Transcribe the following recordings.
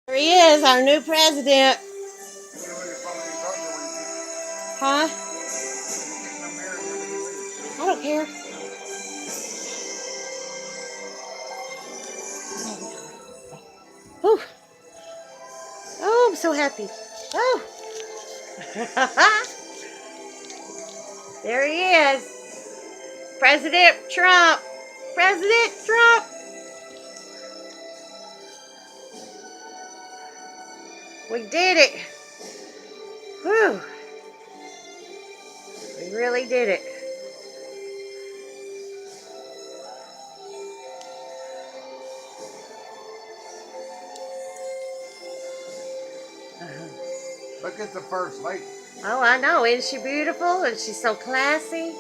There he is, our new president. Huh? I don't care. Whew. Oh, I'm so happy. Oh. There he is. President Trump. President Trump. We did it. Whew. We really did it. Look at the first lady. Oh, I know. Isn't she beautiful? And she's so classy.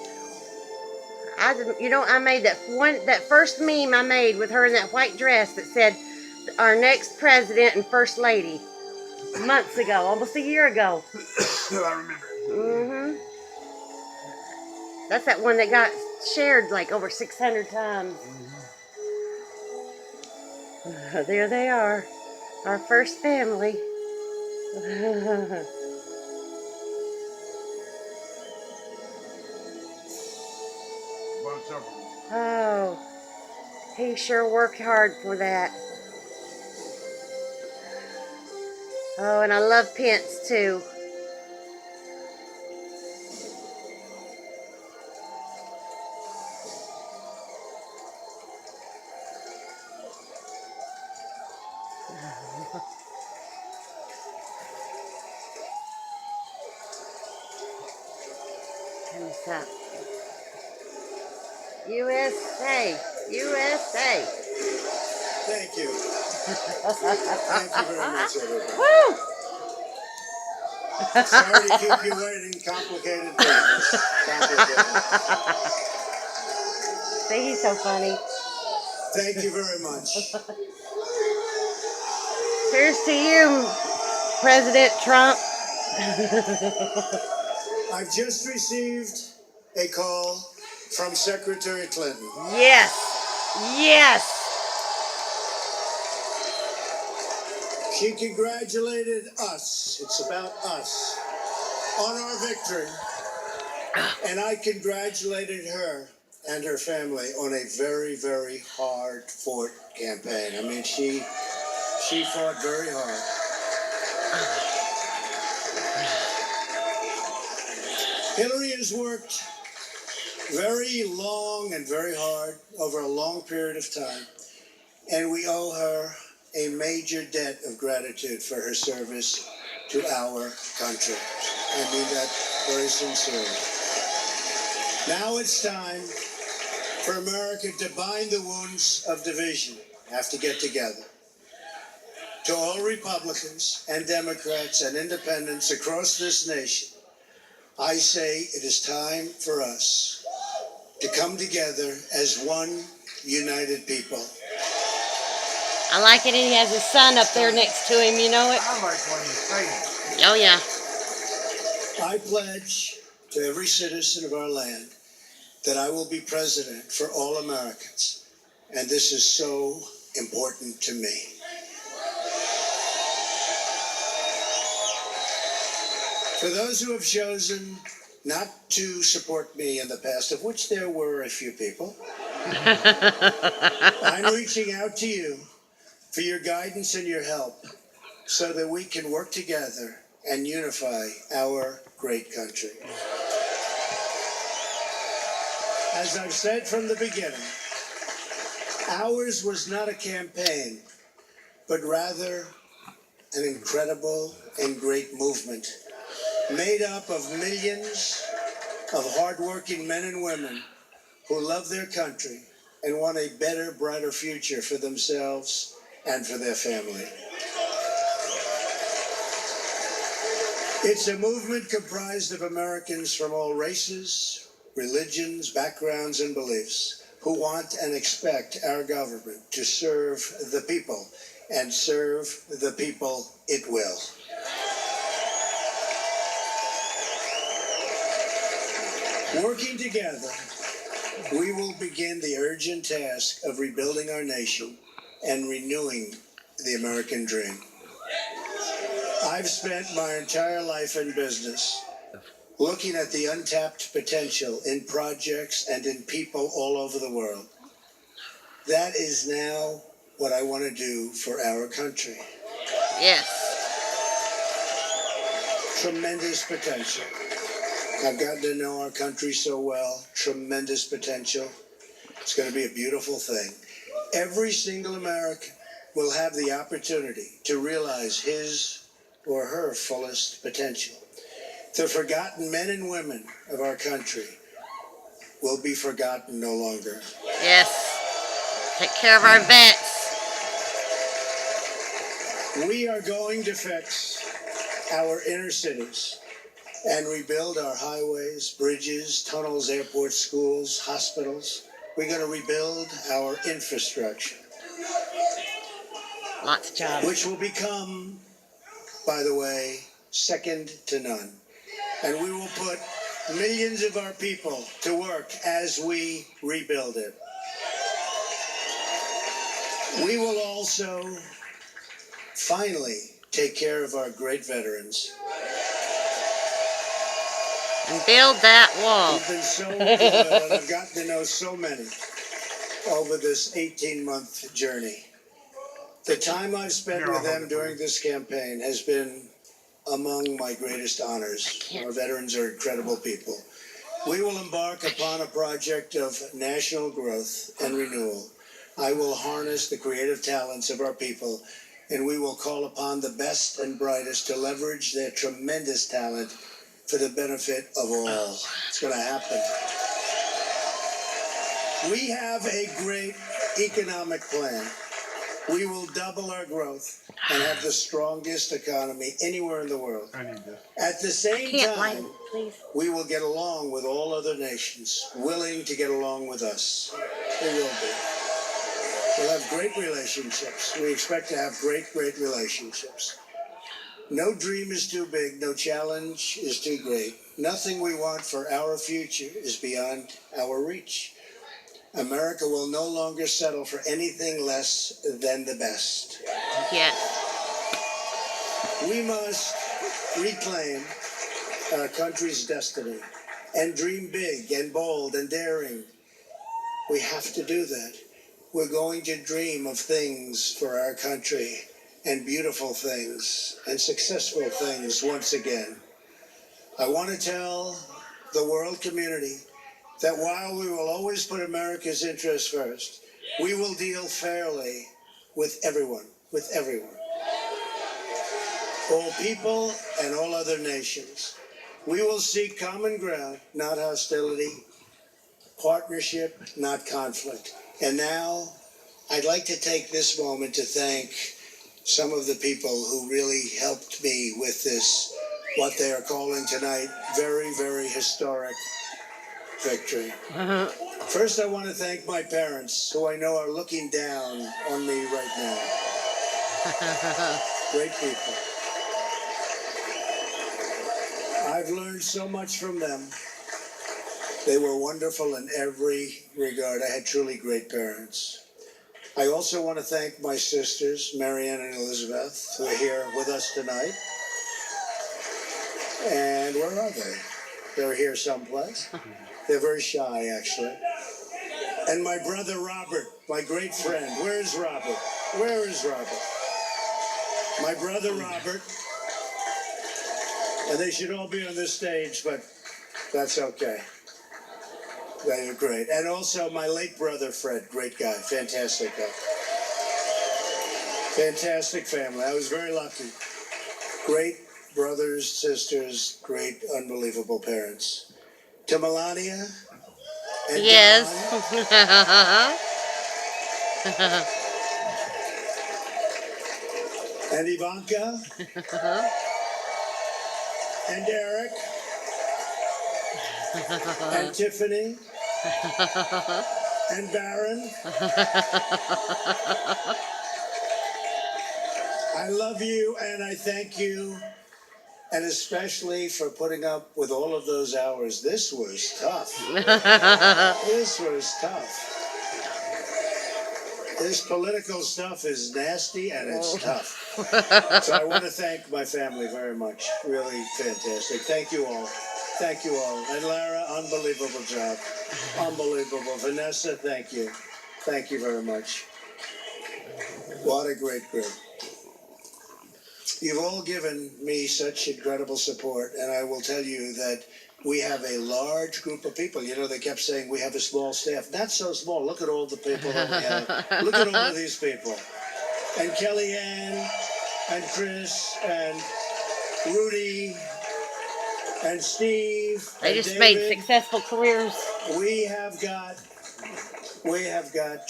I made that first meme I made with her in that white dress that said, "Our next president and first lady," months ago, almost a year ago. I remember. Mhm. That's that one that got shared like over 600 times. There they are, our first family. Oh, he sure worked hard for that. Oh, and I love Pence too. Turn this up. USA, USA. Thank you. Thank you very much, everybody. Woo! Sorry to keep you waiting. Complicated things. Complicated. See, he's so funny. Thank you very much. Here's to you, President Trump. I've just received a call from Secretary Clinton. Yes. Yes. She congratulated us. It's about us. On our victory. And I congratulated her and her family on a very, very hard-fought campaign. I mean, she fought very hard. Hillary has worked very long and very hard over a long period of time, and we owe her a major debt of gratitude for her service to our country. I mean that very sincerely. Now it's time for America to bind the wounds of division, have to get together. To all Republicans and Democrats and independents across this nation, I say it is time for us to come together as one united people. I like it, and he has his son up there next to him, you know it? I like when you say it. Oh, yeah. I pledge to every citizen of our land that I will be president for all Americans, and this is so important to me. For those who have chosen not to support me in the past, of which there were a few people, I'm reaching out to you for your guidance and your help so that we can work together and unify our great country. As I've said from the beginning, ours was not a campaign, but rather an incredible and great movement made up of millions of hardworking men and women who love their country and want a better, brighter future for themselves and for their family. It's a movement comprised of Americans from all races, religions, backgrounds, and beliefs who want and expect our government to serve the people, and serve the people it will. Working together, we will begin the urgent task of rebuilding our nation and renewing the American dream. I've spent my entire life in business looking at the untapped potential in projects and in people all over the world. That is now what I want to do for our country. Yes. Tremendous potential. I've gotten to know our country so well. Tremendous potential. It's going to be a beautiful thing. Every single American will have the opportunity to realize his or her fullest potential. The forgotten men and women of our country will be forgotten no longer. Yes. Take care of our vets. We are going to fix our inner cities and rebuild our highways, bridges, tunnels, airports, schools, hospitals. We're going to rebuild our infrastructure. Lots of jobs. Which will become, by the way, second to none. And we will put millions of our people to work as we rebuild it. We will also finally take care of our great veterans. And build that wall. We've been so loyal, and I've gotten to know so many over this 18-month journey. The time I've spent with them during this campaign has been among my greatest honors. Our veterans are incredible people. We will embark upon a project of national growth and renewal. I will harness the creative talents of our people, and we will call upon the best and brightest to leverage their tremendous talent for the benefit of all. It's going to happen. We have a great economic plan. We will double our growth and have the strongest economy anywhere in the world. I need this. At the same Can't light time, it, please. we will get along with all other nations, willing to get along with us. We will be. We'll have great relationships. We expect to have great relationships. No dream is too big. No challenge is too great. Nothing we want for our future is beyond our reach. America will no longer settle for anything less than the best. Yes. We must reclaim our country's destiny and dream big and bold and daring. We have to do that. We're going to dream of things for our country, and beautiful things and successful things once again. I want to tell the world community that while we will always put America's interests first, we will deal fairly with everyone, all people and all other nations. We will seek common ground, not hostility, partnership, not conflict. And now, I'd like to take this moment to thank some of the people who really helped me with this, what they are calling tonight, very, very historic victory. First, I want to thank my parents, who I know are looking down on me right now. Great people. I've learned so much from them. They were wonderful in every regard. I had truly great parents. I also want to thank my sisters, Marianne and Elizabeth, who are here with us tonight. And where are they? They're here someplace. They're very shy, actually. And my brother Robert, my great friend. Where is Robert? Where is Robert? My brother Robert. And they should all be on this stage, but that's okay. They are great. And also my late brother Fred, great guy, fantastic guy. Fantastic family. I was very lucky. Great brothers, sisters, great, unbelievable parents. To Melania and Yes. Don, and Ivanka and Eric and Tiffany and Baron. I love you and I thank you, and especially for putting up with all of those hours. This was tough. This was tough. This political stuff is nasty and it's tough. So I want to thank my family very much. Really fantastic. Thank you all. Thank you all. And Lara, unbelievable job. Unbelievable. Vanessa, thank you. Thank you very much. What a great group. You've all given me such incredible support, and I will tell you that we have a large group of people. You know, they kept saying we have a small staff. Not so small. Look at all the people that we have. Look at all of these people. And Kellyanne, and Chris, and Rudy, and Steve. They and just David. made successful careers. We have got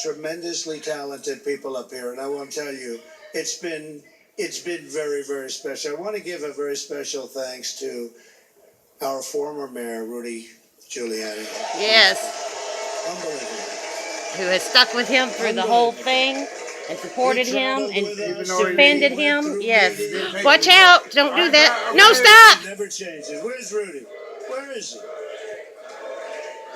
tremendously talented people up here, and I want to tell you, it's been very, very special. I want to give a very special thanks to our former mayor, Rudy Giuliani. Yes. Unbelievable. Who has stuck with him through the whole thing and supported He him traveled and with us. defended He went him. through Yes. meetings. Watch out. Don't do that. No, stop. It never changes. Where's Rudy? Where is he?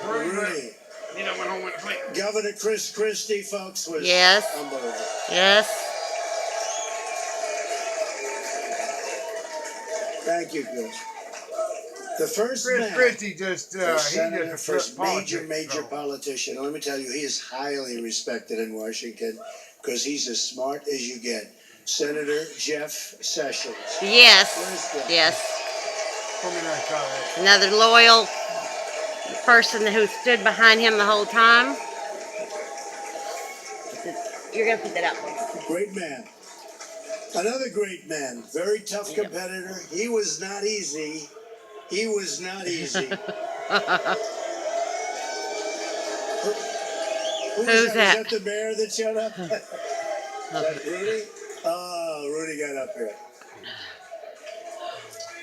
Rudy. You know, went home with a plate. Governor Chris Christie, folks, was Yes. unbelievable. Yes. Thank you, Chris. The first Chris man, Christie just, the he senator, just first major politics, politician. Let me tell you, he is highly respected in Washington because he's as smart as you get. Senator Jeff Sessions. Yes. Where's Jeff? Yes. Put me in that car. Another loyal person who stood behind him the whole time. You're going to put that up. Great man. Another great man. Very tough competitor. He was not easy. He was not easy. Who's that? Is that the mayor that showed up? Is that Rudy? Oh, Rudy got up here.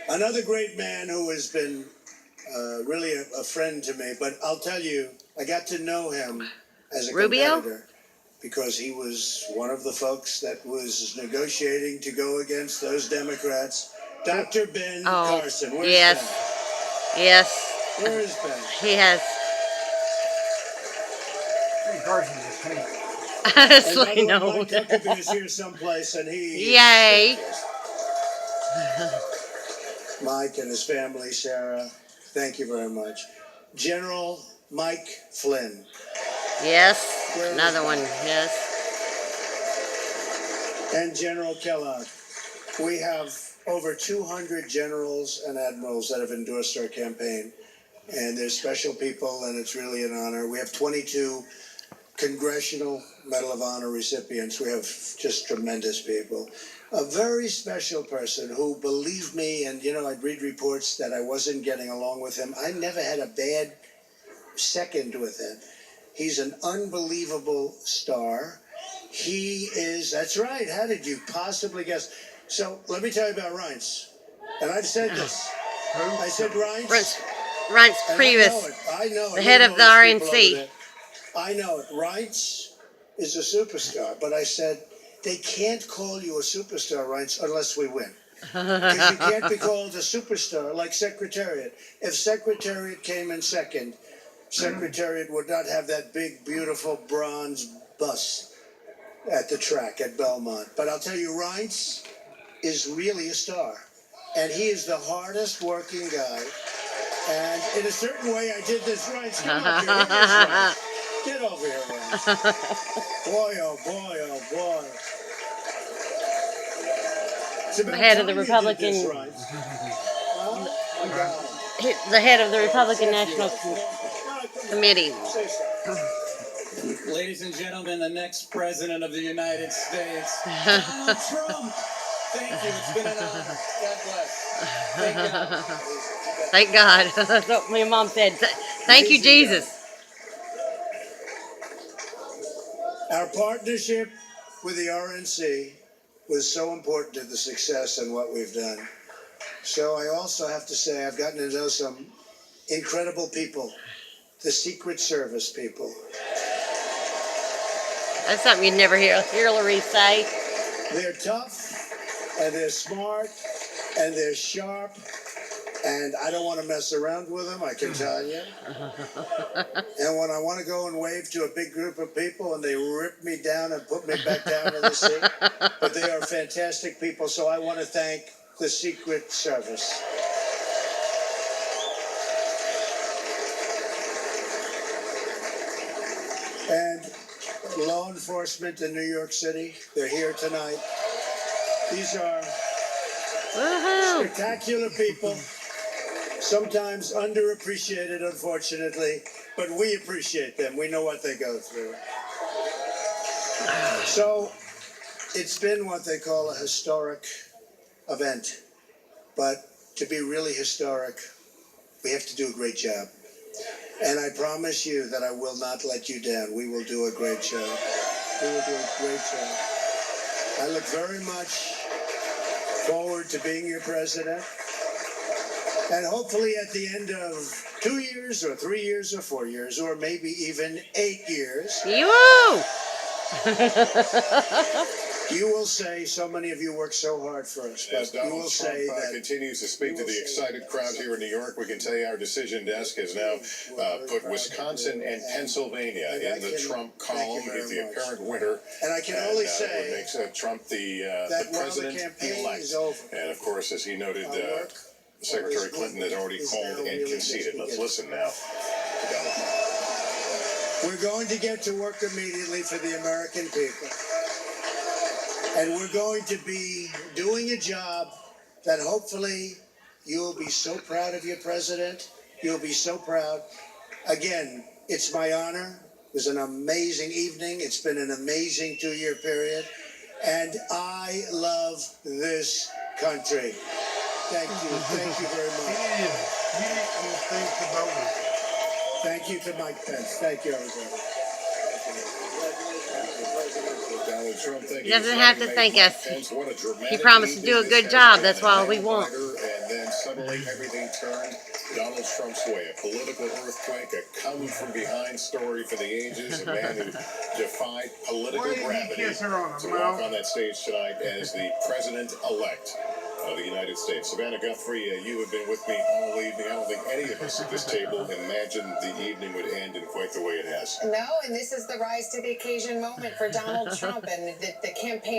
Another great man who has been really a friend to me. But I'll tell you, I got to know him as a Rubio? competitor because he was one of the folks that was negotiating to go against those Democrats. Dr. Ben Carson. Where's yes. Ben? Yes. Where is Ben? He has. Ben Carson is clean. Honestly, And by the way, no. Mike Huckabee is here someplace, and he. Yay. Mike and his family, Sarah, thank you very much. General Mike Flynn. Yes. Where is Another he? one. Yes. And General Kellogg. We have over 200 generals and admirals that have endorsed our campaign. And they're special people, and it's really an honor. We have 22 Congressional Medal of Honor recipients. We have just tremendous people. A very special person who believed me, and you know, I'd read reports that I wasn't getting along with him. I never had a bad second with him. He's an unbelievable star. He is, that's right, how did you possibly guess? So let me tell you about Reince. And I've said this. I said Reince. Reince and Priebus, I know it. the head of the RNC. I know it. Reince is a superstar, but I said, they can't call you a superstar, Reince, unless we win. Because you can't be called a superstar like Secretariat. If Secretariat came in second, Secretariat would not have that big, beautiful bronze bus at the track at Belmont. But I'll tell you, Reince is really a star. And he is the hardest working guy. And in a certain way, I did this, Reince. Come up here. Here it is, Reince. Get over here, Reince. Boy, oh boy, oh boy. The head of the Republican, the head of the Republican National Committee. Ladies and gentlemen, the next president of the United States, Donald Trump. Thank you. It's been an honor. God bless. Thank God. Thank God. That's what my mom said. Thank you, Jesus. Our partnership with the RNC was so important to the success and what we've done. So I also have to say I've gotten to know some incredible people, the Secret Service people. That's something you'd never hear Hillary say. They're tough, and they're smart, and they're sharp, And I don't want to mess around with them, I can tell you. And when I want to go and wave to a big group of people and they rip me down and put me back down in the seat. But they are fantastic people, so I want to thank the Secret Service. And law enforcement in New York City, they're here tonight. These are Woohoo! spectacular people, sometimes underappreciated, unfortunately, but we appreciate them. We know what they go through. So it's been what they call a historic event, but to be really historic, we have to do a great job. And I promise you that I will not let you down. We will do a great job. We will do a great job. I look very much forward to being your president. And hopefully at the end of 2 years or 3 years or 4 years or maybe even 8 years, You! you will say, so many of you work so hard for us, As but you Donald will Trump say that continues to speak to the excited crowd here in New York, we can tell you our decision desk has now put Wisconsin and Pennsylvania in the Trump column as the apparent winner. and I can only It say makes Trump the that while the president campaign elect. is over, And of course, as he noted, our work Secretary Clinton has already is called now and really conceded. just Let's beginning. listen now to Donald Trump. We're going to get to work immediately for the American people. And we're going to be doing a job that hopefully you'll be so proud of your president. You'll be so proud. Again, it's my honor. It was an amazing evening. It's been an amazing 2-year period. And I love this country. Thank you. Thank you very much. He will thank the voters. Thank you to Mike Pence. Thank you, everybody. Donald Trump, thank He you. doesn't have to thank us. What a dramatic He promised to do a evening good this job. has That's been. all we want. And then suddenly everything turned Donald Trump's way. A political earthquake, a come from behind story for the ages. A man who defied political Why did he gravity kiss her on to the walk mouth? on that stage tonight as the president-elect of the United States. Savannah Guthrie, you have been with me all evening. I don't think any of us at this table imagined the evening would end in quite the way it has. No, and this is the rise to the occasion moment for Donald Trump and the campaign.